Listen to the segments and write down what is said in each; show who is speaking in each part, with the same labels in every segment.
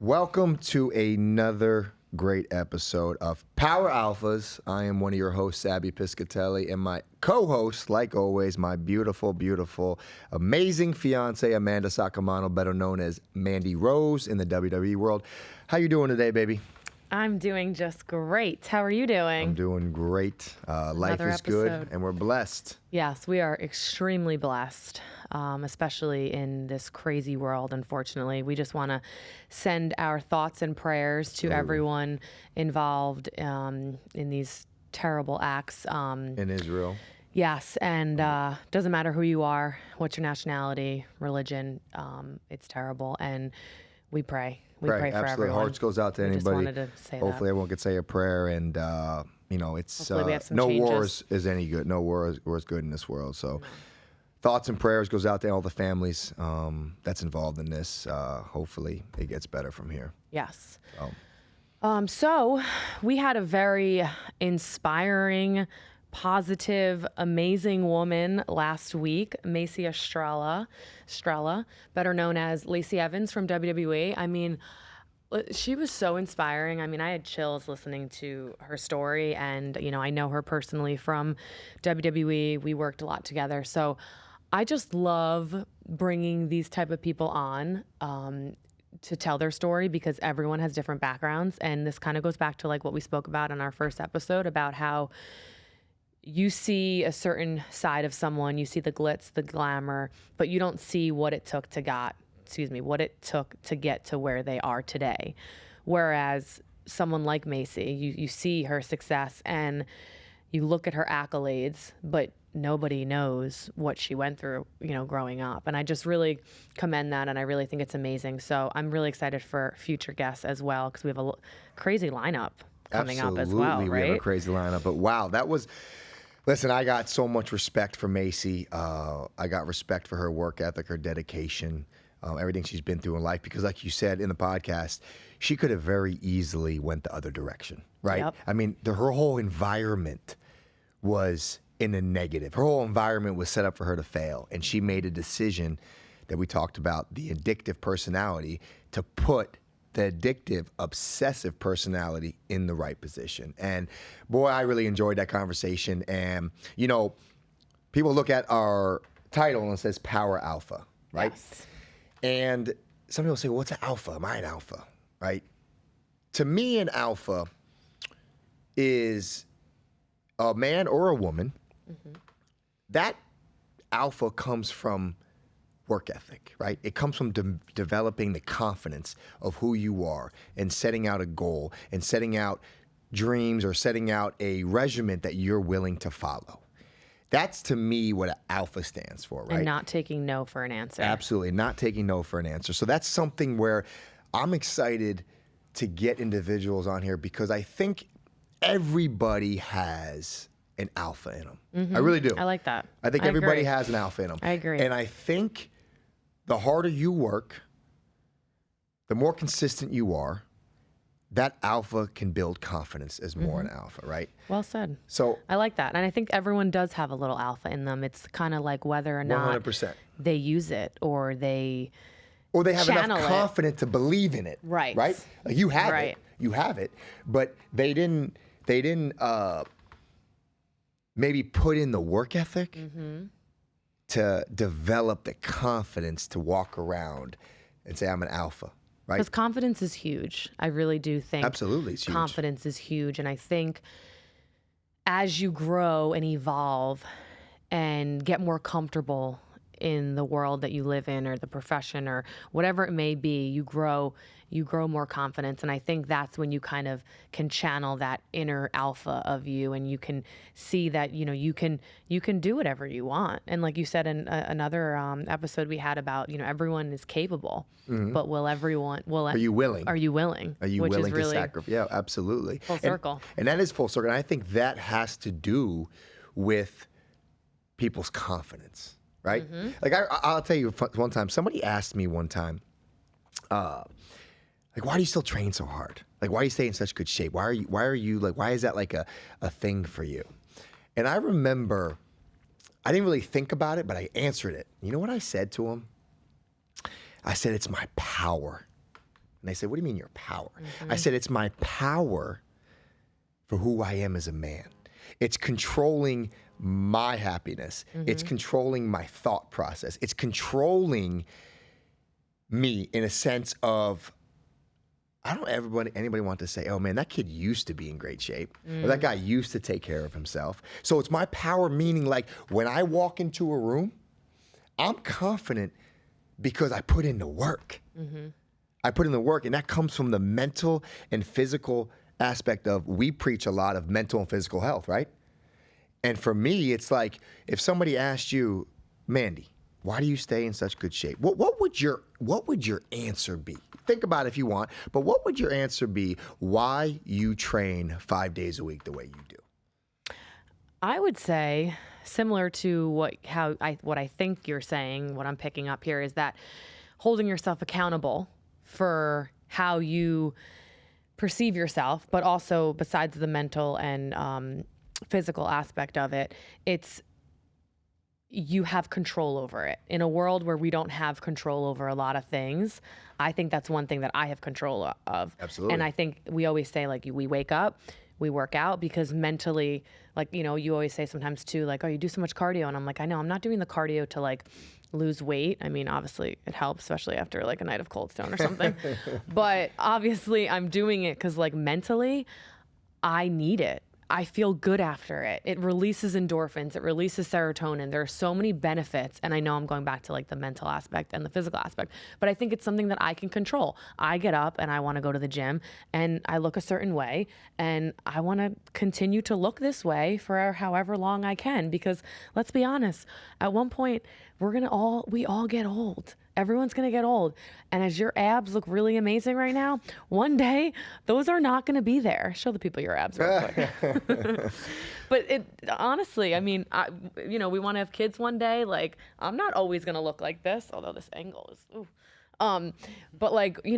Speaker 1: Welcome to another great episode of Power Alphas. I am one of your hosts, Sabby Piscitelli, and my co-host, like always, my beautiful, beautiful, amazing fiance, Mandy Saccomanno, better known as Mandy Rose in the WWE world. How you doing today, baby?
Speaker 2: I'm doing just great. How are you doing?
Speaker 1: I'm doing great. Life is good, and we're blessed.
Speaker 2: Yes, we are extremely blessed, especially in this crazy world, unfortunately. We just want to send our thoughts and prayers to everyone involved in these terrible acts.
Speaker 1: In Israel.
Speaker 2: Yes, and doesn't matter who you are, what's your nationality, religion, it's terrible, and we pray. We pray for
Speaker 1: absolutely.
Speaker 2: everyone.
Speaker 1: Hearts goes out to anybody.
Speaker 2: Just wanted to say
Speaker 1: Hopefully everyone could say a prayer, and it's
Speaker 2: Hopefully we have some
Speaker 1: no
Speaker 2: changes.
Speaker 1: wars is any good. No war is good in this world. So thoughts and prayers goes out to all the families that's involved in this. Hopefully it gets better from here.
Speaker 2: Yes. So we had a very inspiring, positive, amazing woman last week, Macy Estrella, better known as Lacey Evans from WWE. I mean, she was so inspiring. I mean, I had chills listening to her story, and I know her personally from WWE. We worked a lot together, so I just love bringing these type of people on to tell their story, because everyone has different backgrounds, and this kind of goes back to like what we spoke about in our first episode about how you see a certain side of someone, you see the glitz, the glamour, but you don't see what it took to get to where they are today. Whereas someone like Macy, you see her success and you look at her accolades, but nobody knows what she went through, growing up. And I just really commend that, and I really think it's amazing. So I'm really excited for future guests as well, because we have a crazy lineup coming up as well,
Speaker 1: Absolutely,
Speaker 2: right?
Speaker 1: we have a crazy lineup. But wow, that was... Listen, I got so much respect for Macy. I got respect for her work ethic, her dedication, everything she's been through in life. Because like you said in the podcast, she could have very easily went the other direction, right?
Speaker 2: Yep.
Speaker 1: I mean, her whole environment was in a negative. Her whole environment was set up for her to fail. And she made a decision that we talked about, the addictive personality, to put the addictive, obsessive personality in the right position. And boy, I really enjoyed that conversation. And, people look at our title and it says Power Alpha, right?
Speaker 2: Yes.
Speaker 1: And some people say, well, what's an alpha? Am I an alpha, right? To me, an alpha is a man or a woman. Mm-hmm. That alpha comes from work ethic, right? It comes from developing the confidence of who you are and setting out a goal and setting out dreams or setting out a regimen that you're willing to follow. That's, to me, what an alpha stands for, right?
Speaker 2: And not taking no for an answer.
Speaker 1: Absolutely, not taking no for an answer. So that's something where I'm excited to get individuals on here, because I think everybody has an alpha in them. Mm-hmm. I really do.
Speaker 2: I like that.
Speaker 1: I think everybody has an alpha in them.
Speaker 2: I agree.
Speaker 1: And I think the harder you work, the more consistent you are, that alpha can build confidence as more an alpha, right?
Speaker 2: Well said.
Speaker 1: So
Speaker 2: I like that. And I think everyone does have a little alpha in them. It's kind of like whether or not
Speaker 1: 100%.
Speaker 2: they use it or they
Speaker 1: have
Speaker 2: channel
Speaker 1: enough confidence to believe in it.
Speaker 2: Right.
Speaker 1: Right? Like you have
Speaker 2: Right.
Speaker 1: it. You have it. But they didn't maybe put in the work ethic to develop the confidence to walk around and say, I'm an alpha, right?
Speaker 2: Because confidence is huge. I really do think
Speaker 1: Absolutely, it's huge.
Speaker 2: Confidence is huge. And I think as you grow and evolve and get more comfortable in the world that you live in or the profession or whatever it may be, you grow more confidence. And I think that's when you kind of can channel that inner alpha of you, and you can see that, you can do whatever you want. And like you said in another episode we had about, everyone is capable, but are you willing? Are you willing?
Speaker 1: Are you willing to sacrifice? Yeah, absolutely.
Speaker 2: Full circle.
Speaker 1: And that is full circle. And I think that has to do with people's confidence, right?
Speaker 2: Mm-hmm.
Speaker 1: Like I'll tell you one time, somebody asked me one time, like, why do you still train so hard? Like, why do you stay in such good shape? Why is that like a thing for you? And I remember, I didn't really think about it, but I answered it. You know what I said to him? I said, it's my power. And they said, what do you mean your power? I said, it's my power for who I am as a man. It's controlling my happiness. It's controlling my thought process. It's controlling me in a sense of, I don't ever anybody want to say, oh man, that kid used to be in great shape. Or that guy used to take care of himself. So it's my power, meaning like when I walk into a room, I'm confident because I put in the work. I put in the work, and that comes from the mental and physical aspect of, we preach a lot of mental and physical health, right? And for me, it's like, if somebody asked you, Mandy, why do you stay in such good shape? What would your answer be? Think about it if you want, but what would your answer be why you train 5 days a week the way you do?
Speaker 2: I would say, similar to what I think you're saying, what I'm picking up here is that holding yourself accountable for how you perceive yourself, but also besides the mental and physical aspect of it, it's you have control over it. In a world where we don't have control over a lot of things, I think that's one thing that I have control of.
Speaker 1: Absolutely.
Speaker 2: And I think we always say, like, we wake up, we work out, because mentally, like, you know, you always say sometimes too, like, oh, you do so much cardio. And I'm like, I know, I'm not doing the cardio to like lose weight. I mean, obviously it helps, especially after like a night of Cold Stone or something. But obviously I'm doing it because like mentally I need it. I feel good after it. It releases endorphins. It releases serotonin. There are so many benefits. And I know I'm going back to like the mental aspect and the physical aspect, but I think it's something that I can control. I get up and I want to go to the gym and I look a certain way and I want to continue to look this way for however long I can, because let's be honest, at one point we all get old. Everyone's going to get old. And as your abs look really amazing right now, one day those are not going to be there. Show the people your abs real quick. But honestly, I mean, we want to have kids one day. Like, I'm not always going to look like this, although this angle is, ooh. But like, I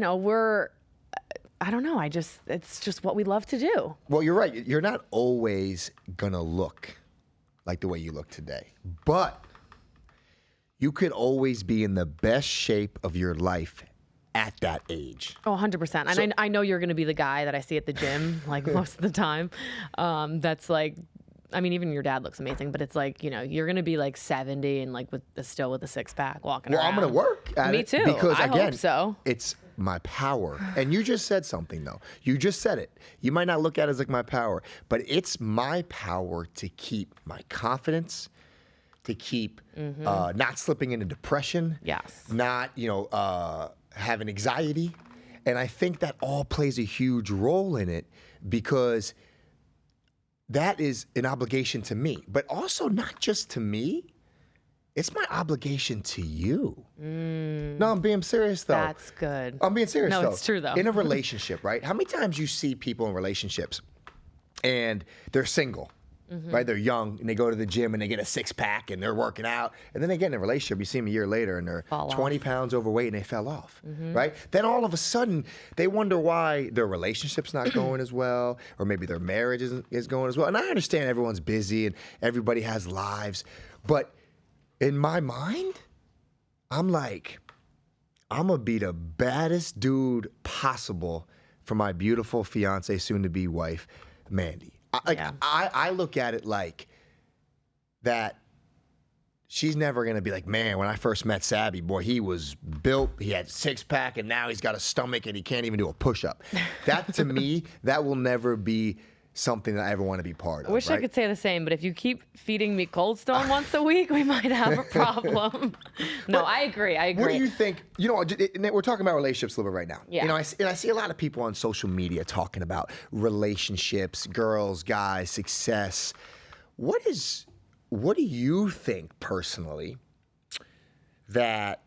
Speaker 2: don't know. It's just what we love to do.
Speaker 1: Well, you're right. You're not always going to look like the way you look today, but you could always be in the best shape of your life at that age.
Speaker 2: Oh, 100%. And I know you're going to be the guy that I see at the gym, like most of the time. That's like, I mean, even your dad looks amazing, but it's like, you're going to be like 70 and like still with a six pack walking around.
Speaker 1: Well, I'm going to work at
Speaker 2: Me
Speaker 1: it.
Speaker 2: too.
Speaker 1: Because
Speaker 2: I
Speaker 1: again,
Speaker 2: hope so.
Speaker 1: It's my power. And you just said something though. You just said it. You might not look at it as like my power, but it's my power to keep my confidence, to keep not slipping into depression,
Speaker 2: Yes.
Speaker 1: not having anxiety. And I think that all plays a huge role in it, because that is an obligation to me, but also not just to me. It's my obligation to you. No, I'm being serious though.
Speaker 2: That's good.
Speaker 1: I'm being serious though.
Speaker 2: No, it's true though.
Speaker 1: In a relationship, right? How many times you see people in relationships and they're single, right? They're young and they go to the gym and they get a six pack and they're working out, and then they get in a relationship. You see them a year later and they're 20 pounds overweight and they fell off, right? Then all of a sudden they wonder why their relationship's not going as well, or maybe their marriage is going as well. And I understand everyone's busy and everybody has lives, but in my mind, I'm like, I'm gonna be the baddest dude possible for my beautiful fiance, soon-to-be wife, Mandy. I look at it like that she's never going to be like, man, when I first met Sabby, boy, he was built, he had six-pack, and now he's got a stomach and he can't even do a push-up. That, to me, that will never be something that I ever want to be part of.
Speaker 2: I wish I could say the same, but if you keep feeding me Cold Stone once a week, we might have a problem. No, I agree.
Speaker 1: What do you think? We're talking about relationships a little bit right now.
Speaker 2: Yeah.
Speaker 1: I see a lot of people on social media talking about relationships, girls, guys, success. What do you think personally that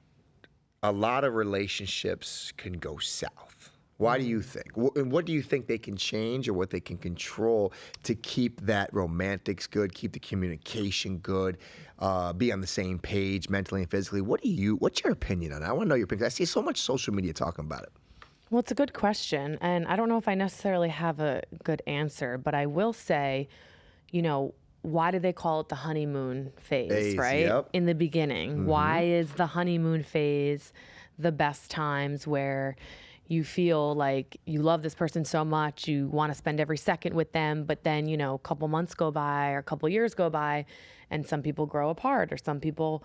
Speaker 1: a lot of relationships can go south? Why do you think? And what do you think they can change or what they can control to keep that romantics good, keep the communication good, be on the same page mentally and physically? What's your opinion on it? I want to know your opinion. I see so much social media talking about it.
Speaker 2: Well, it's a good question. And I don't know if I necessarily have a good answer, but I will say, why do they call it the honeymoon phase, right?
Speaker 1: Yep.
Speaker 2: In the beginning, why is the honeymoon phase the best times where you feel like you love this person so much, you want to spend every second with them, but then, a couple months go by or a couple years go by and some people grow apart, or some people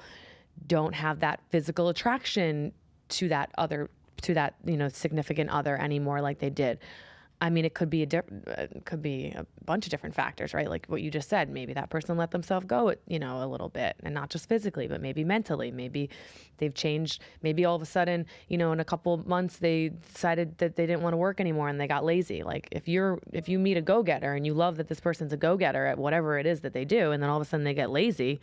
Speaker 2: don't have that physical attraction to that significant other anymore like they did. I mean, it could be a bunch of different factors, right? Like what you just said, maybe that person let themselves go, a little bit, and not just physically, but maybe mentally. Maybe they've changed. Maybe all of a sudden, in a couple months, they decided that they didn't want to work anymore and they got lazy. Like if you meet a go-getter and you love that this person's a go-getter at whatever it is that they do, and then all of a sudden they get lazy,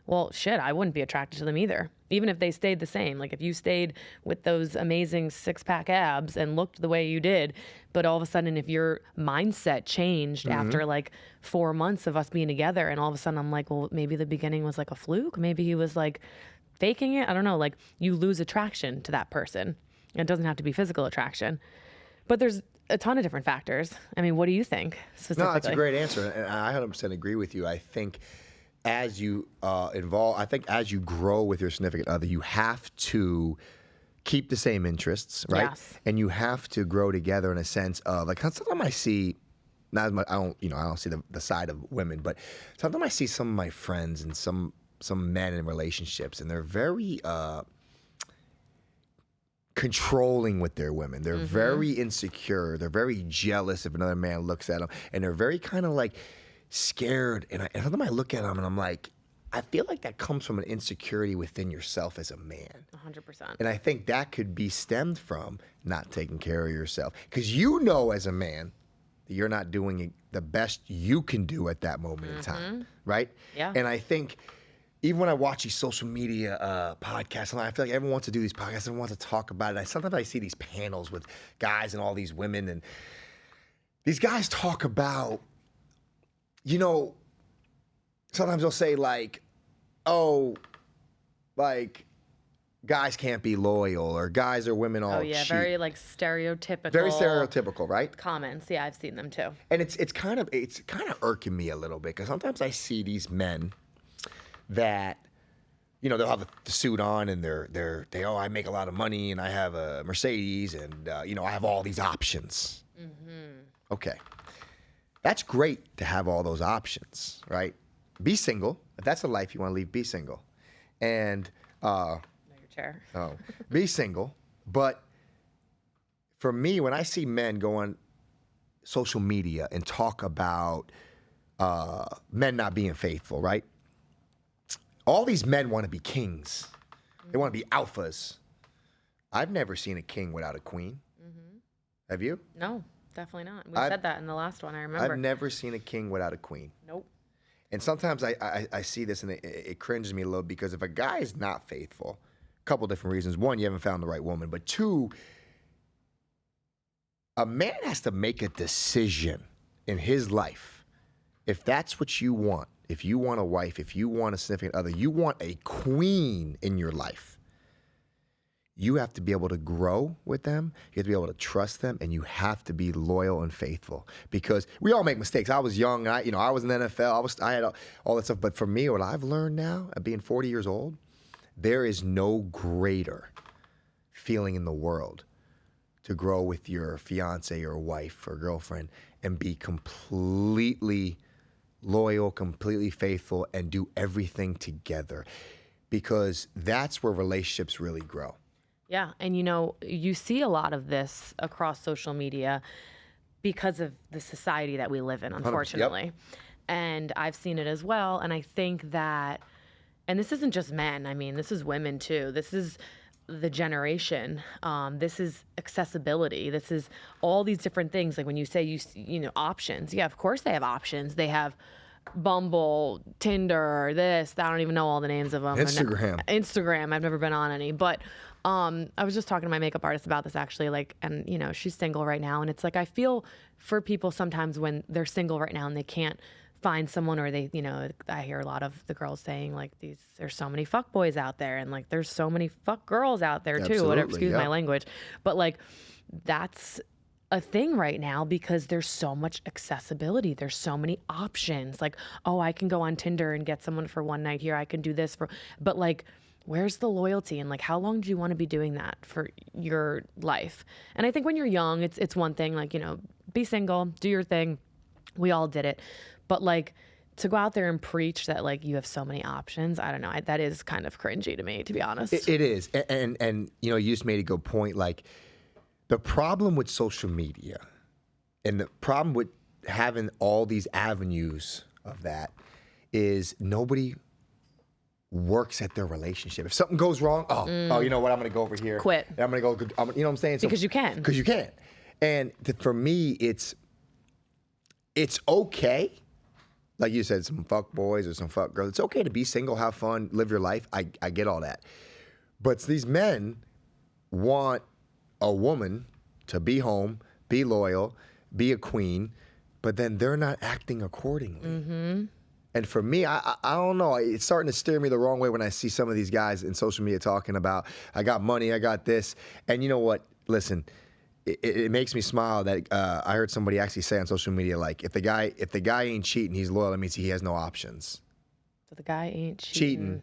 Speaker 2: well, shit, I wouldn't be attracted to them either. Even if they stayed the same. Like if you stayed with those amazing 6-pack abs and looked the way you did, but all of a sudden if your mindset changed after like 4 months of us being together, and all of a sudden I'm like, well, maybe the beginning was like a fluke. Maybe he was like faking it. I don't know. Like you lose attraction to that person. It doesn't have to be physical attraction. But there's a ton of different factors. I mean, what do you think specifically?
Speaker 1: No, that's a great answer. And I 100% agree with you. I think as you as you grow with your significant other, you have to keep the same interests, right?
Speaker 2: Yes.
Speaker 1: And you have to grow together in a sense of like sometimes I see, not as much, I don't see the side of women, but sometimes I see some of my friends and some men in relationships, and they're very controlling with their women. They're very insecure. They're very jealous if another man looks at them, and they're very kind of like scared. And sometimes I look at them and I'm like, I feel like that comes from an insecurity within yourself as a man.
Speaker 2: 100%.
Speaker 1: And I think that could be stemmed from not taking care of yourself. Because as a man that you're not doing the best you can do at that moment in time, right?
Speaker 2: Yeah.
Speaker 1: And I think even when I watch these social media podcasts, and I feel like everyone wants to do these podcasts, everyone wants to talk about it. Sometimes I see these panels with guys and all these women, and these guys talk about, sometimes they'll say like, oh, like guys can't be loyal, or guys or women all cheat.
Speaker 2: Very like stereotypical.
Speaker 1: Very stereotypical, right?
Speaker 2: Comments. Yeah, I've seen them too.
Speaker 1: And it's kind of irking me a little bit, because sometimes I see these men that, they'll have the suit on and they I make a lot of money and I have a Mercedes and I have all these options. Okay. That's great to have all those options, right? Be single. If that's the life you want to lead, be single. And
Speaker 2: Your chair.
Speaker 1: be single. But for me, when I see men go on social media and talk about men not being faithful, right? All these men want to be kings. They want to be alphas. I've never seen a king without a queen. Have you?
Speaker 2: No, definitely not. We said that in the last one, I remember.
Speaker 1: I've never seen a king without a queen.
Speaker 2: Nope.
Speaker 1: And sometimes I see this and it cringes me a little, because if a guy is not faithful, a couple different reasons. One, you haven't found the right woman. But two, a man has to make a decision in his life. If that's what you want, if you want a wife, if you want a significant other, you want a queen in your life, you have to be able to grow with them. You have to be able to trust them, and you have to be loyal and faithful, because we all make mistakes. I was young, and I was in the NFL. I had all that stuff. But for me, what I've learned now, at being 40 years old, there is no greater feeling in the world to grow with your fiance or wife or girlfriend and be completely loyal, completely faithful, and do everything together, because that's where relationships really grow.
Speaker 2: Yeah. And you see a lot of this across social media because of the society that we live in, unfortunately.
Speaker 1: Yep.
Speaker 2: And I've seen it as well. And I think that, and this isn't just men, I mean, this is women too. This is the generation. This is accessibility. This is all these different things. Like when you say options, yeah, of course they have options. They have Bumble, Tinder, this, I don't even know all the names of them. Instagram. I've never been on any, but I was just talking to my makeup artist about this actually, and she's single right now, and it's like I feel for people sometimes when they're single right now and they can't find someone, or they, I hear a lot of the girls saying there's so many fuck boys out there, and there's so many fuck girls out there too.
Speaker 1: Absolutely,
Speaker 2: Whatever, excuse my language, but that's a thing right now because there's so much accessibility. There's so many options. I can go on Tinder and get someone for one night here. I can do this but where's the loyalty? And like, how long do you want to be doing that for your life? And I think when you're young, it's one thing, like, you know, be single, do your thing. We all did it. But like, to go out there and preach that like you have so many options, I don't know. That is kind of cringy to me, to be honest.
Speaker 1: It is. And you know, you just made a good point. Like, the problem with social media and the problem with having all these avenues of that is nobody works at their relationship. If something goes wrong, oh, you know what? I'm going to go over here.
Speaker 2: Quit.
Speaker 1: And I'm going to go, you know what I'm saying? So,
Speaker 2: because you can.
Speaker 1: Because you can. And for me, it's okay. Like you said, some fuck boys or some fuck girls. It's okay to be single, have fun, live your life. I get all that. But these men want a woman to be home, be loyal, be a queen, but then they're not acting accordingly. Mm-hmm. And for me, I don't know. It's starting to steer me the wrong way when I see some of these guys in social media talking about, I got money, I got this. And you know what? Listen, it makes me smile that I heard somebody actually say on social media, like, if the guy ain't cheating, he's loyal. That means he has no options.
Speaker 2: So the guy ain't cheating.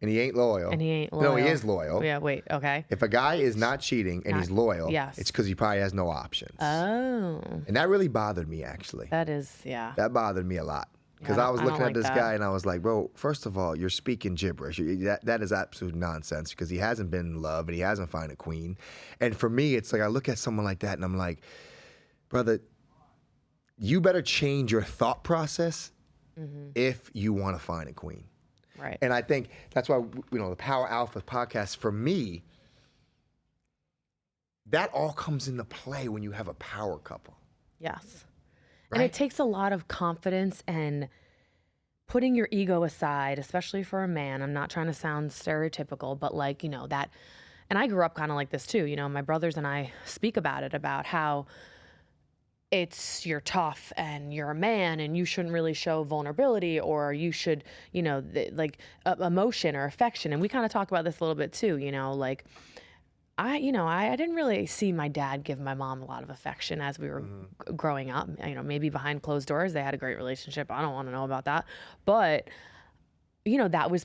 Speaker 1: And he ain't loyal.
Speaker 2: And he ain't loyal.
Speaker 1: No, he is loyal.
Speaker 2: Yeah, wait, okay.
Speaker 1: If a guy is not cheating and he's loyal,
Speaker 2: yes.
Speaker 1: it's because he probably has no options.
Speaker 2: Oh.
Speaker 1: And that really bothered me, actually.
Speaker 2: That is, yeah.
Speaker 1: That bothered me a lot. Because
Speaker 2: Yeah,
Speaker 1: I was looking at
Speaker 2: like
Speaker 1: this
Speaker 2: that.
Speaker 1: guy and I was like, bro, first of all, you're speaking gibberish. That is absolute nonsense because he hasn't been in love and he hasn't found a queen. And for me, it's like I look at someone like that and I'm like, brother, you better change your thought process if you want to find a queen.
Speaker 2: Right.
Speaker 1: And I think that's why, you know, the Power Alpha podcast, for me, that all comes into play when you have a power couple.
Speaker 2: Yes.
Speaker 1: Right?
Speaker 2: And it takes a lot of confidence and putting your ego aside, especially for a man. I'm not trying to sound stereotypical, but like, you know, that, and I grew up kind of like this too. You know, my brothers and I speak about it, about how you're tough and you're a man and you shouldn't really show vulnerability, or you should, you know, emotion or affection. And we kind of talk about this a little bit too, you know, like, I didn't really see my dad give my mom a lot of affection as we were growing up. You know, maybe behind closed doors, they had a great relationship. I don't want to know about that. But, you know, that was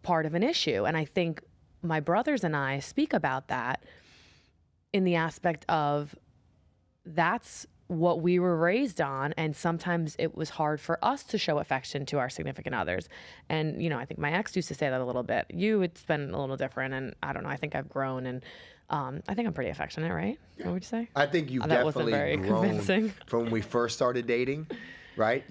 Speaker 2: part of an issue. And I think my brothers and I speak about that in the aspect of that's what we were raised on, and sometimes it was hard for us to show affection to our significant others. And, you know, I think my ex used to say that a little bit. It's been a little different, and I don't know, I think I've grown, and I think I'm pretty affectionate, right? What would you say?
Speaker 1: I think you've
Speaker 2: that wasn't
Speaker 1: definitely
Speaker 2: very
Speaker 1: grown
Speaker 2: convincing.
Speaker 1: from when we first started dating, right?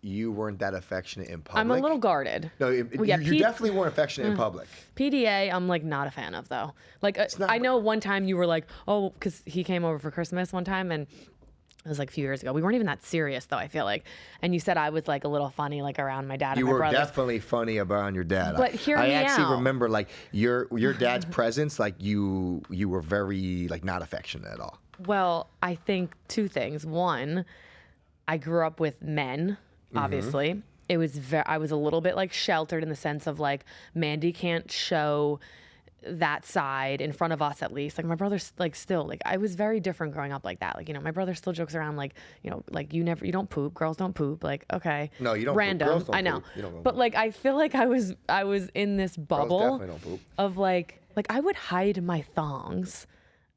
Speaker 1: You weren't that affectionate in public.
Speaker 2: I'm a little guarded.
Speaker 1: No, you definitely weren't affectionate in public.
Speaker 2: PDA, I'm like not a fan of though. Like I know one time you were like, oh, because he came over for Christmas one time, and it was like a few years ago. We weren't even that serious though, I feel like. And you said I was like a little funny, like around my dad and my brothers.
Speaker 1: You were definitely funny around your dad.
Speaker 2: But hear me
Speaker 1: I actually
Speaker 2: out.
Speaker 1: remember like your dad's presence, like you were very like not affectionate at all.
Speaker 2: Well, I think two things. One, I grew up with men, obviously. It was I was a little bit like sheltered in the sense of like Mandy can't show that side in front of us, at least. Like my brother's like still like I was very different growing up like that. Like, you know, my brother still jokes around like, you know, like you don't poop, girls don't poop. Like, okay.
Speaker 1: No, you don't
Speaker 2: random.
Speaker 1: poop. Girls don't
Speaker 2: I know.
Speaker 1: Poop. You don't
Speaker 2: but like I feel like I was in this bubble
Speaker 1: Girls definitely don't poop.
Speaker 2: of like I would hide my thongs.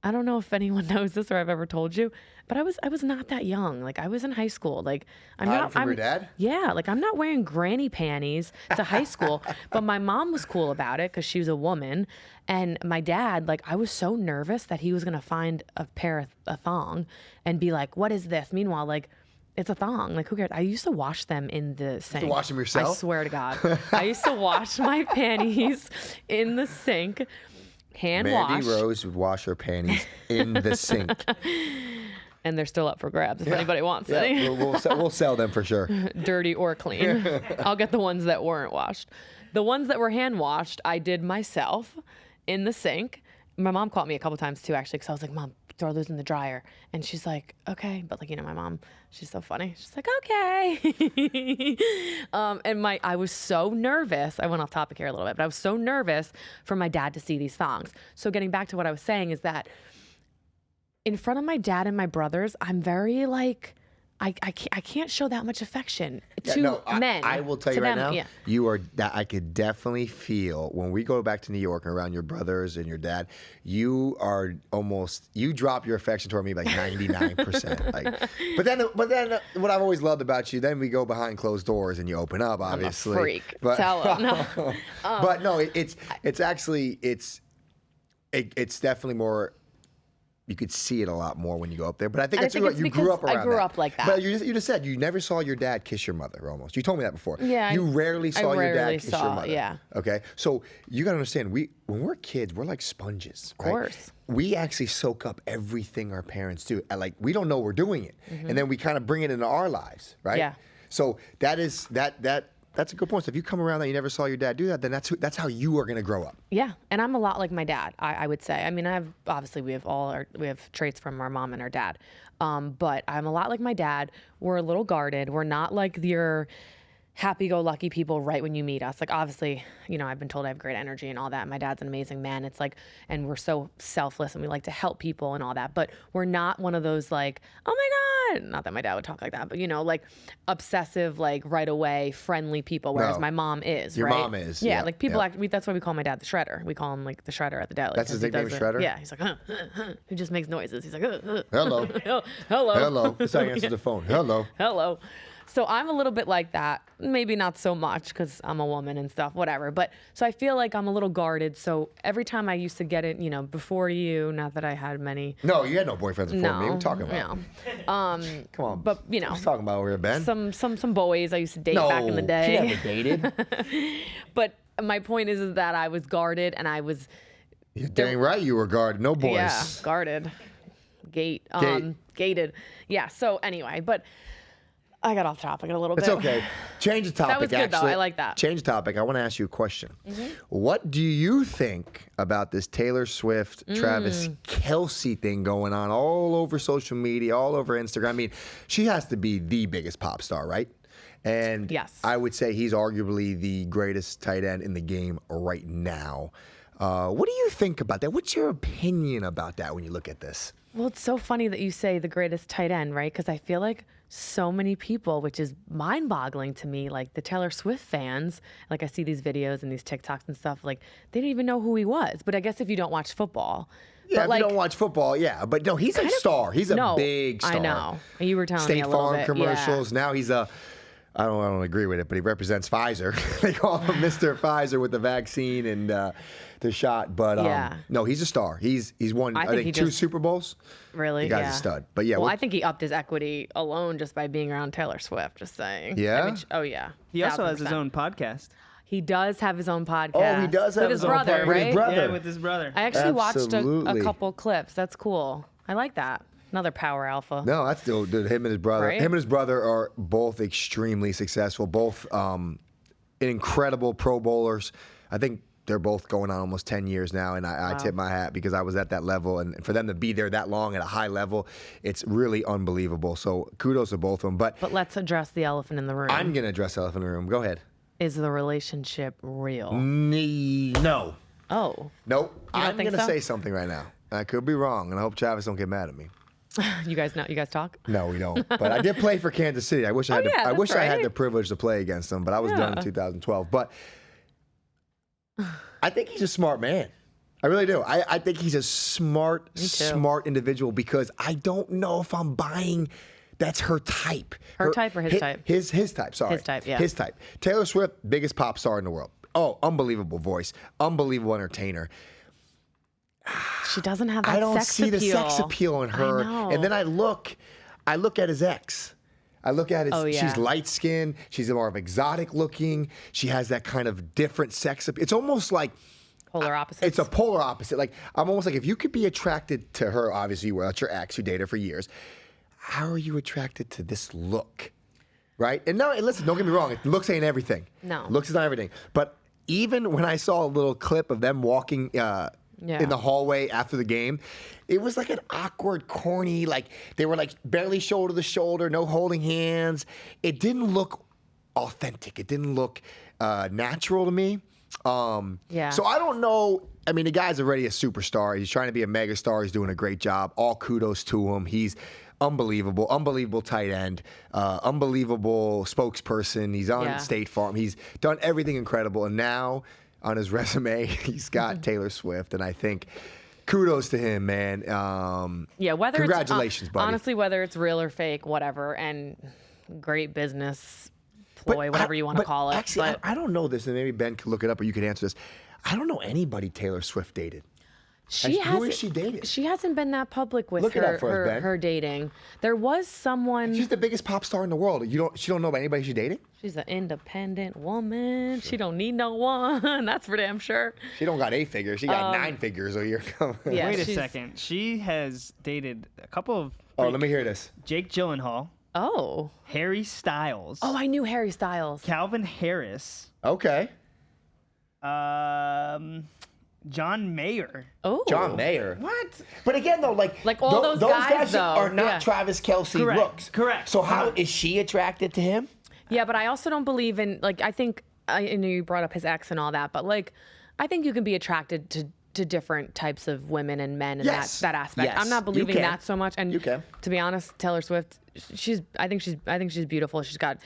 Speaker 2: I don't know if anyone knows this or I've ever told you, but I was not that young. Like I was in high school. Like
Speaker 1: Hiding from your dad?
Speaker 2: Yeah, like I'm not wearing granny panties to high school, but my mom was cool about it because she was a woman, and my dad, like I was so nervous that he was gonna find a thong and be like, "What is this?" Meanwhile, like it's a thong. Like who cares? I used to wash them in the sink.
Speaker 1: To wash them yourself?
Speaker 2: I swear to God, I used to wash my panties in the sink. Hand
Speaker 1: Mandy
Speaker 2: wash.
Speaker 1: Rose would wash her panties in the sink.
Speaker 2: And they're still up for grabs if anybody wants any.
Speaker 1: We'll sell them for sure.
Speaker 2: Dirty or clean. I'll get the ones that weren't washed. The ones that were hand washed, I did myself in the sink. My mom caught me a couple times too, actually, because I was like, "Mom, throw those in the dryer." And she's like, "Okay." But like, you know, my mom, she's so funny. She's like, "Okay." I was so nervous. I went off topic here a little bit, but I was so nervous for my dad to see these thongs. So getting back to what I was saying is that in front of my dad and my brothers, I'm very like, I can't show that much affection
Speaker 1: Yeah,
Speaker 2: to
Speaker 1: no,
Speaker 2: men.
Speaker 1: I will tell
Speaker 2: to
Speaker 1: you right
Speaker 2: them,
Speaker 1: now, you are that I could definitely feel when we go back to New York and around your brothers and your dad, you drop your affection toward me like 99%. Like, but then what I've always loved about you, then we go behind closed doors and you open up, obviously.
Speaker 2: I'm a freak.
Speaker 1: But,
Speaker 2: Tell them. No.
Speaker 1: But no, it's definitely more. You could see it a lot more when you go up there. But I think that's what you grew up around.
Speaker 2: I grew up like that.
Speaker 1: But you just said you never saw your dad kiss your mother almost. You told me that before.
Speaker 2: Yeah.
Speaker 1: You rarely saw your dad kiss your mother.
Speaker 2: Yeah.
Speaker 1: Okay. So you got to understand, when we're kids, we're like sponges.
Speaker 2: Of course.
Speaker 1: We actually soak up everything our parents do. And like, we don't know we're doing it. And then we kind of bring it into our lives, right?
Speaker 2: Yeah.
Speaker 1: So that's a good point. So if you come around that you never saw your dad do that, then that's how you are going to grow up.
Speaker 2: Yeah, and I'm a lot like my dad. I would say. I mean, we have traits from our mom and our dad, but I'm a lot like my dad. We're a little guarded. We're not like your happy-go-lucky people right when you meet us. Like, obviously, I've been told I have great energy and all that. My dad's an amazing man. It's like, and we're so selfless and we like to help people and all that. But we're not one of those like, oh my God, not that my dad would talk like that, but like obsessive, like right away, friendly people. Whereas my mom is.
Speaker 1: Your
Speaker 2: right?
Speaker 1: mom is.
Speaker 2: Yeah, like people that's why we call my dad the Shredder. We call him like the Shredder at the deli.
Speaker 1: That's his nickname, Shredder?
Speaker 2: Yeah, he's like, he just makes noises. He's like,
Speaker 1: Hello.
Speaker 2: hello.
Speaker 1: Hello. That's how he answers the phone. Hello.
Speaker 2: Hello. So I'm a little bit like that. Maybe not so much because I'm a woman and stuff, whatever. But so I feel like I'm a little guarded. So every time I used to get it, before you, not that I had many.
Speaker 1: No, you had no boyfriends before me. What are you talking about?
Speaker 2: No.
Speaker 1: Come on.
Speaker 2: But,
Speaker 1: What are you talking about over here, Ben?
Speaker 2: Some boys I used to date back in the day.
Speaker 1: She never dated.
Speaker 2: But my point is that I was guarded and I was.
Speaker 1: You're dang right you were guarded. No boys.
Speaker 2: Yeah, guarded. Gated. Yeah, so anyway, but. I got off topic a little bit.
Speaker 1: It's okay. Change the topic,
Speaker 2: That was good, though. I like that.
Speaker 1: Change the topic. I want to ask you a question. What do you think about this Taylor Swift, Travis Kelce thing going on all over social media, all over Instagram? I mean, she has to be the biggest pop star, right? And
Speaker 2: yes.
Speaker 1: I would say he's arguably the greatest tight end in the game right now. What do you think about that? What's your opinion about that when you look at this?
Speaker 2: Well, it's so funny that you say the greatest tight end, right? Because I feel like so many people, which is mind-boggling to me, like the Taylor Swift fans, like I see these videos and these TikToks and stuff, like they didn't even know who he was. But I guess if you don't watch football.
Speaker 1: Yeah,
Speaker 2: but
Speaker 1: if you don't watch football, yeah. But no, he's a star. He's a big star.
Speaker 2: I know. You were telling me a little bit.
Speaker 1: State Farm commercials. Yeah. Now he's I don't agree with it, but he represents Pfizer. They call him Mr. Pfizer with the vaccine and the shot. But no, he's a star. He's won I think 2 Super Bowls.
Speaker 2: Really?
Speaker 1: The guy's a stud. But yeah,
Speaker 2: well, I think he upped his equity alone just by being around Taylor Swift. Just saying.
Speaker 1: Yeah.
Speaker 2: Yeah.
Speaker 3: He also has his own podcast.
Speaker 2: He does have his own podcast.
Speaker 1: Oh, he does have his own podcast.
Speaker 2: Right?
Speaker 1: With his brother.
Speaker 3: Yeah, with his brother.
Speaker 2: I actually watched a couple clips. That's cool. I like that. Another power alpha.
Speaker 1: No, that's still dude. Him and his brother.
Speaker 2: Right?
Speaker 1: Him and his brother are both extremely successful. Both incredible Pro Bowlers. I think they're both going on almost 10 years now, and I tip my hat because I was at that level, and for them to be there that long at a high level, it's really unbelievable. So kudos to both of them. But
Speaker 2: let's address the elephant in the room.
Speaker 1: I'm gonna address the elephant in the room. Go ahead.
Speaker 2: Is the relationship real?
Speaker 1: No.
Speaker 2: Oh.
Speaker 1: Nope. I'm gonna say something right now. I could be wrong, and I hope Travis don't get mad at me.
Speaker 2: You guys talk?
Speaker 1: No, we don't. But I did play for Kansas City. I wish I had the privilege to play against them, but I was done in 2012. But I think he's a smart man. I really do. I think he's a smart individual because I don't know if I'm buying that's her type.
Speaker 2: Her type or his type?
Speaker 1: His type, sorry.
Speaker 2: His type, yeah.
Speaker 1: His type. Taylor Swift, biggest pop star in the world. Oh, unbelievable voice. Unbelievable entertainer.
Speaker 2: She doesn't have that sex appeal.
Speaker 1: I don't see the sex appeal in her.
Speaker 2: I know.
Speaker 1: And then I look at his ex. I look at his, she's light skinned. She's more of exotic looking. She has that kind of different sex appeal. It's almost like
Speaker 2: polar opposites.
Speaker 1: It's a polar opposite. Like I'm almost like if you could be attracted to her, obviously you were. That's your ex who dated her for years. How are you attracted to this look? Right? And no, listen, don't get me wrong. Looks ain't everything.
Speaker 2: No.
Speaker 1: Looks is not everything. But even when I saw a little clip of them walking in the hallway after the game, it was like an awkward, corny, like they were like barely shoulder to shoulder, no holding hands. It didn't look authentic. It didn't look natural to me. So I don't know. I mean, the guy's already a superstar. He's trying to be a megastar. He's doing a great job. All kudos to him. He's unbelievable tight end, unbelievable spokesperson. He's on State Farm. He's done everything incredible, and now on his resume, he's got Taylor Swift, and I think kudos to him, man.
Speaker 2: Whether
Speaker 1: congratulations, buddy.
Speaker 2: Honestly, whether it's real or fake, whatever, and great business ploy, whatever you want to call it.
Speaker 1: Actually, I don't know this, and maybe Ben could look it up, or you could answer this. I don't know anybody Taylor Swift dated. Who is she dating?
Speaker 2: She hasn't been that public with her dating. There was someone.
Speaker 1: She's the biggest pop star in the world. She don't know about anybody she's dating?
Speaker 2: She's an independent woman. She don't need no one. That's for damn sure.
Speaker 1: She don't got 8 figures. She got 9 figures a year.
Speaker 2: Yeah,
Speaker 3: Wait a second. She has dated a couple of.
Speaker 1: Let me hear this.
Speaker 3: Jake Gyllenhaal.
Speaker 2: Oh.
Speaker 3: Harry Styles.
Speaker 2: Oh, I knew Harry Styles.
Speaker 3: Calvin Harris.
Speaker 1: Okay.
Speaker 3: John Mayer.
Speaker 2: Oh.
Speaker 1: John Mayer.
Speaker 3: What?
Speaker 1: But again, though, like
Speaker 2: all those guys though,
Speaker 1: are not Travis Kelce looks.
Speaker 3: Correct.
Speaker 1: So how is she attracted to him?
Speaker 2: Yeah, but I also don't believe in, like, I know you brought up his ex and all that, but, like, I think you can be attracted to different types of women and men in that aspect.
Speaker 1: Yes.
Speaker 2: I'm not believing that so much. And
Speaker 1: you can.
Speaker 2: To be honest, Taylor Swift, I think she's beautiful. She's got,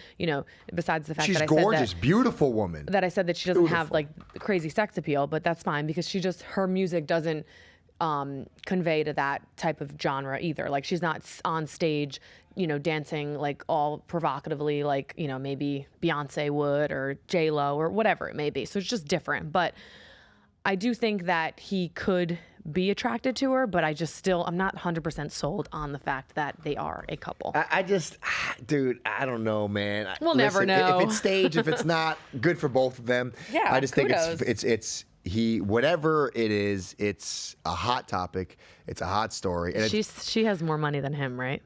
Speaker 2: besides the fact that I
Speaker 1: she's gorgeous,
Speaker 2: said
Speaker 1: beautiful woman.
Speaker 2: that I said that she doesn't have like crazy sex appeal, but that's fine because her music doesn't convey to that type of genre either. Like she's not on stage, dancing like all provocatively like, maybe Beyonce would or J-Lo or whatever it may be. So it's just different. But I do think that he could be attracted to her, but I'm not 100% sold on the fact that they are a couple.
Speaker 1: Dude, I don't know, man.
Speaker 2: We'll never know.
Speaker 1: If it's staged, if it's not, good for both of them.
Speaker 2: Yeah,
Speaker 1: I just
Speaker 2: kudos.
Speaker 1: think it's whatever it is, it's a hot topic. It's a hot story. And
Speaker 2: she has more money than him, right?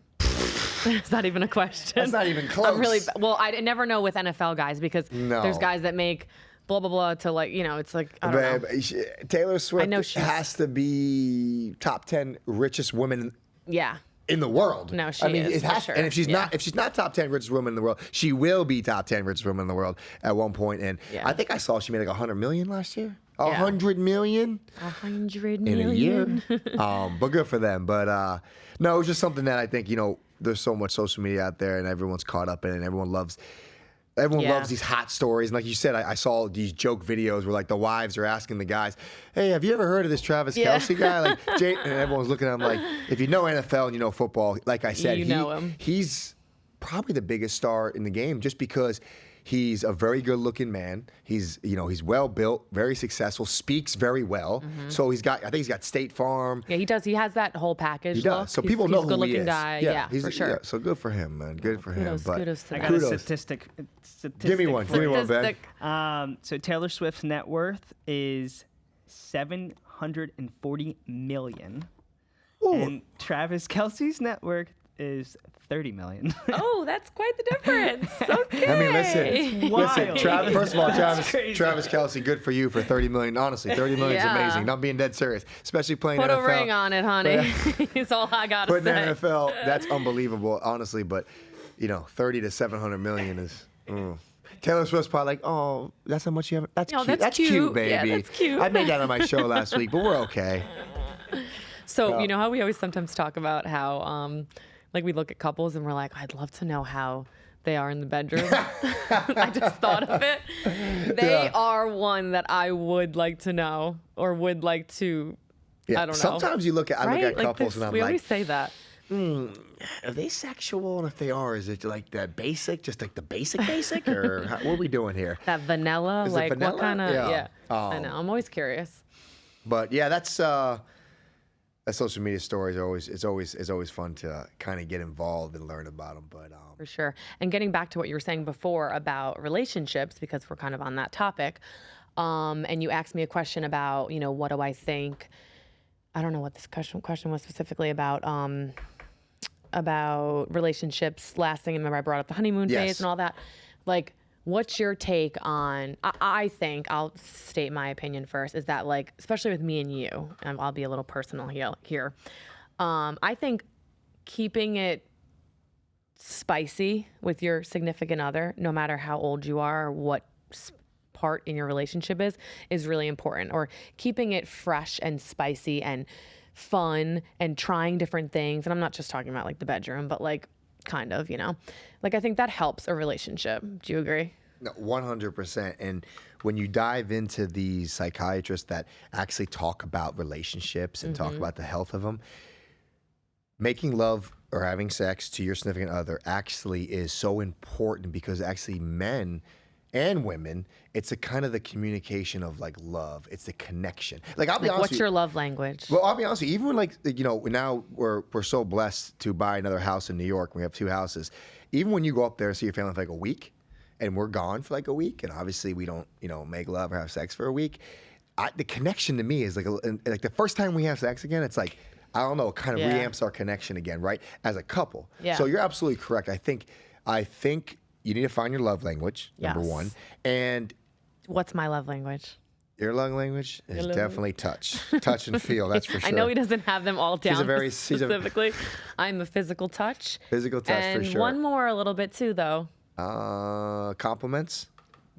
Speaker 2: It's not even a question.
Speaker 1: That's not even close.
Speaker 2: I never know with NFL guys because there's guys that make blah blah blah to like it's like I don't know.
Speaker 1: Taylor Swift has to be top 10 richest women in the world.
Speaker 2: No, she is.
Speaker 1: It has,
Speaker 2: for sure.
Speaker 1: and if she's not top 10 richest women in the world, she will be top 10 richest women in the world at one point. And I think I saw she made like $100 million last year. $100 million.
Speaker 2: $100 million
Speaker 1: in a year. But good for them. But no, it was just something that I think there's so much social media out there, and everyone's caught up in it, and everyone loves these hot stories. And like you said, I saw these joke videos where like the wives are asking the guys, hey, have you ever heard of this Travis Kelce guy? Like, and everyone's looking at him like, if you know NFL and you know football, like I said,
Speaker 2: know him.
Speaker 1: He's probably the biggest star in the game just because he's a very good-looking man. He's well built, very successful, speaks very well. Mm-hmm. So I think he's got State Farm.
Speaker 2: Yeah, he does. He has that whole package.
Speaker 1: He does.
Speaker 2: Look.
Speaker 1: So people know
Speaker 2: who he is. He's a good-looking guy.
Speaker 1: Yeah,
Speaker 2: for sure.
Speaker 1: Yeah, so good for him, man. Good for him. But
Speaker 2: kudos to
Speaker 3: I
Speaker 2: that.
Speaker 3: got a statistic.
Speaker 1: Give me one. Give me one, Ben.
Speaker 3: So Taylor Swift's net worth is $740 million, and Travis Kelce's net worth is $30 million.
Speaker 2: Oh, that's quite the difference. Okay.
Speaker 1: I mean, listen, Travis. First of all, Travis Kelce, good for you for $30 million. Honestly, $30 million is amazing. Not being dead serious, especially playing
Speaker 2: Put
Speaker 1: NFL.
Speaker 2: Put a ring on it, honey. It's all I gotta
Speaker 1: say. Putting
Speaker 2: in
Speaker 1: NFL, that's unbelievable, honestly. But 30 to $700 million is. Taylor Swift's probably like, oh, that's how much you have. That's cute. That's cute, baby.
Speaker 2: Yeah, that's cute.
Speaker 1: I made that on my show last week, but we're okay.
Speaker 2: So you know how we always sometimes talk about how. Like we look at couples and we're like, I'd love to know how they are in the bedroom. I just thought of it. They are one that I would like to know or would like to, I don't know.
Speaker 1: Sometimes I look at couples and I'm
Speaker 2: we
Speaker 1: like.
Speaker 2: We always say that.
Speaker 1: Are they sexual? And if they are, is it like that basic, just like the basic? Or what are we doing here?
Speaker 2: That vanilla?
Speaker 1: Is
Speaker 2: like
Speaker 1: it vanilla?
Speaker 2: What kind of, I know, I'm always curious.
Speaker 1: But yeah, that's social media stories it's always fun to kind of get involved and learn about them. But
Speaker 2: for sure. And getting back to what you were saying before about relationships, because we're kind of on that topic, and you asked me a question about what do I think? I don't know what this question was specifically about relationships lasting. And remember, I brought up the honeymoon phase and all that. Like, what's your take on, I think, I'll state my opinion first, is that like, especially with me and you, and I'll be a little personal here. I think keeping it spicy with your significant other, no matter how old you are or what part in your relationship is really important. Or keeping it fresh and spicy and fun and trying different things. And I'm not just talking about like the bedroom, but like kind of, like I think that helps a relationship. Do you agree?
Speaker 1: No, 100%. And when you dive into these psychiatrists that actually talk about relationships and talk about the health of them, making love or having sex to your significant other actually is so important, because actually men and women, it's a kind of the communication of like love. It's the connection. Like, I'll be honest
Speaker 2: What's
Speaker 1: with
Speaker 2: your
Speaker 1: you.
Speaker 2: love language?
Speaker 1: Well, I'll be honest with you. Even when, like, now we're so blessed to buy another house in New York. We have 2 houses. Even when you go up there and see your family for like a week, and we're gone for like a week, and obviously we don't, make love or have sex for a week, the connection to me is like the first time we have sex again, it's like, I don't know, it kind of reamps our connection again, right? As a couple.
Speaker 2: Yeah.
Speaker 1: So you're absolutely correct. I think you need to find your love language, number one. And
Speaker 2: what's my love language?
Speaker 1: your love language is definitely touch. Touch and feel, that's for sure.
Speaker 2: I know he doesn't have them all down specifically. I'm a physical touch.
Speaker 1: Physical touch,
Speaker 2: and
Speaker 1: for sure.
Speaker 2: one more a little bit too, though.
Speaker 1: Compliments?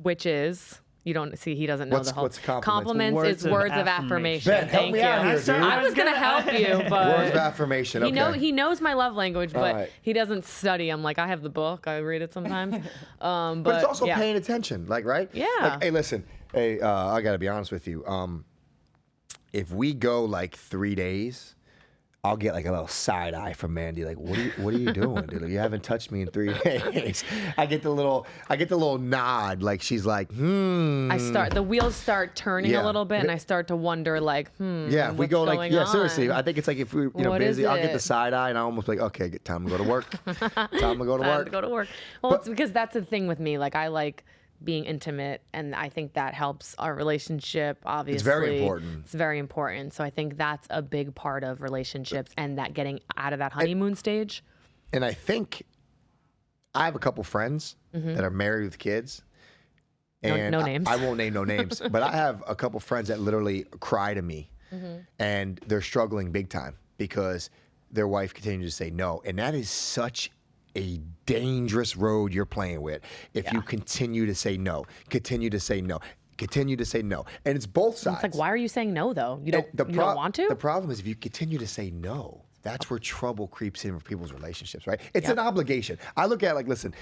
Speaker 2: Which is... You don't see. He doesn't know the whole.
Speaker 1: What's compliments?
Speaker 2: Compliments is words of affirmation.
Speaker 1: Ben, help
Speaker 2: Thank
Speaker 1: me
Speaker 2: you.
Speaker 1: out here, dude.
Speaker 2: I was gonna help you, but
Speaker 1: Words of affirmation. Okay.
Speaker 2: he knows my love language, but
Speaker 1: right.
Speaker 2: he doesn't study. I'm like, I have the book. I read it sometimes. But
Speaker 1: it's also paying attention, like, right?
Speaker 2: Yeah.
Speaker 1: Like, hey, listen. Hey, I gotta be honest with you. If we go like 3 days, I'll get like a little side eye from Mandy. Like, what are you doing, dude? You haven't touched me in 3 days. I get the little nod. Like, she's like,
Speaker 2: the wheels start turning a little bit, and I start to wonder, like,
Speaker 1: Yeah, if we
Speaker 2: what's
Speaker 1: go like,
Speaker 2: going
Speaker 1: yeah,
Speaker 2: on?
Speaker 1: seriously. I think it's like if we,
Speaker 2: What
Speaker 1: busy,
Speaker 2: is
Speaker 1: I'll get the
Speaker 2: it?
Speaker 1: side eye, and I almost like, okay, time to go to work. Time to go to
Speaker 2: Time
Speaker 1: work.
Speaker 2: to go to work. Well, it's because that's the thing with me. Like, I like being intimate, and I think that helps our relationship. Obviously,
Speaker 1: It's very important.
Speaker 2: It's very important. So I think that's a big part of relationships, and that getting out of that honeymoon stage.
Speaker 1: And I think I have a couple friends that are married with kids. And
Speaker 2: no names.
Speaker 1: I won't name no names, but I have a couple friends that literally cry to me, and they're struggling big time because their wife continues to say no, and that is such a dangerous road you're playing with. If you continue to say no, continue to say no, continue to say no, and it's both sides.
Speaker 2: It's like, why are you saying no though? You don't want to?
Speaker 1: The problem is if you continue to say no, that's where trouble creeps in for people's relationships, right? It's an obligation. I look at it like, listen,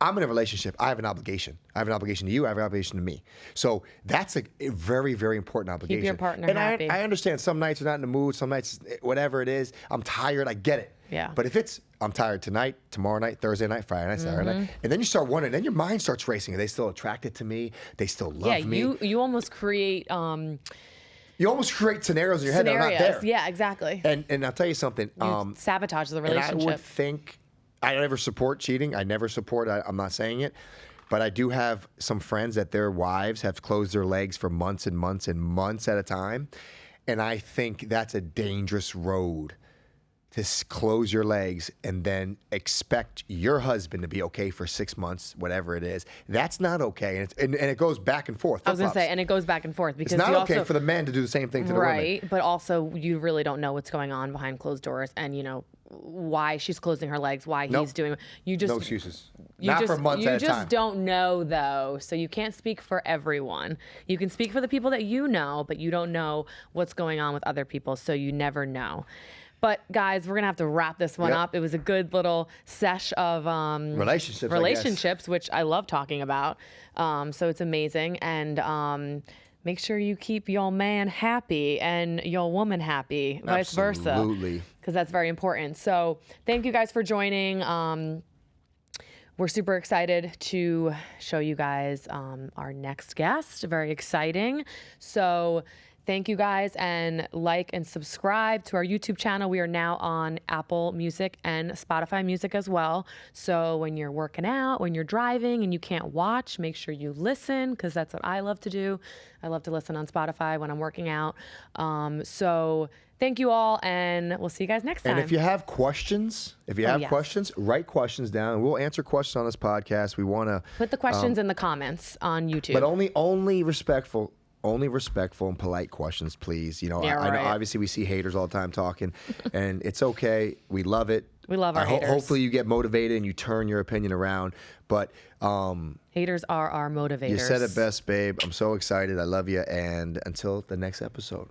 Speaker 1: I'm in a relationship. I have an obligation. I have an obligation to you. I have an obligation to me. So that's a very, very important obligation.
Speaker 2: Keep your partner
Speaker 1: and
Speaker 2: happy.
Speaker 1: I understand some nights you're not in the mood. Some nights, whatever it is, I'm tired. I get it.
Speaker 2: Yeah.
Speaker 1: But if it's, I'm tired tonight, tomorrow night, Thursday night, Friday night, Saturday night, and then you start wondering, then your mind starts racing. Are they still attracted to me? They still love me?
Speaker 2: You almost create
Speaker 1: You almost create scenarios in your head that are not there.
Speaker 2: Yeah, exactly.
Speaker 1: And I'll tell you something.
Speaker 2: You sabotage the
Speaker 1: And
Speaker 2: relationship.
Speaker 1: I would think, I never support cheating. I never support, I'm not saying it. But I do have some friends that their wives have closed their legs for months and months and months at a time. And I think that's a dangerous road to close your legs and then expect your husband to be okay for 6 months, whatever it is. That's not okay. And it goes back and forth.
Speaker 2: I was going to say, and it goes back and forth because
Speaker 1: it's not
Speaker 2: you
Speaker 1: okay
Speaker 2: also,
Speaker 1: for the men to do the same thing to the women.
Speaker 2: Right, but also you really don't know what's going on behind closed doors, and why she's closing her legs, why he's doing. You just
Speaker 1: no excuses. Not for months at a time.
Speaker 2: You just don't know though, so you can't speak for everyone. You can speak for the people that you know, but you don't know what's going on with other people, so you never know. But guys, we're gonna have to wrap this one up. It was a good little sesh of relationships, which I love talking about. So it's amazing, and make sure you keep your man happy and your woman happy, vice versa.
Speaker 1: Absolutely.
Speaker 2: Because that's very important. So thank you guys for joining. We're super excited to show you guys our next guest. Very exciting. So thank you guys, and like and subscribe to our YouTube channel. We are now on Apple Music and Spotify Music as well. So when you're working out, when you're driving and you can't watch, make sure you listen, because that's what I love to do. I love to listen on Spotify when I'm working out. So thank you all, and we'll see you guys next time.
Speaker 1: And if you have questions, write questions down. We'll answer questions on this podcast. We want to
Speaker 2: put the questions in the comments on YouTube.
Speaker 1: But only respectful and polite questions, please. I know obviously we see haters all the time talking, and it's okay. We love it.
Speaker 2: We love our haters.
Speaker 1: Hopefully you get motivated and you turn your opinion around. But
Speaker 2: haters are our motivators.
Speaker 1: You said it best, babe. I'm so excited. I love you. And until the next episode.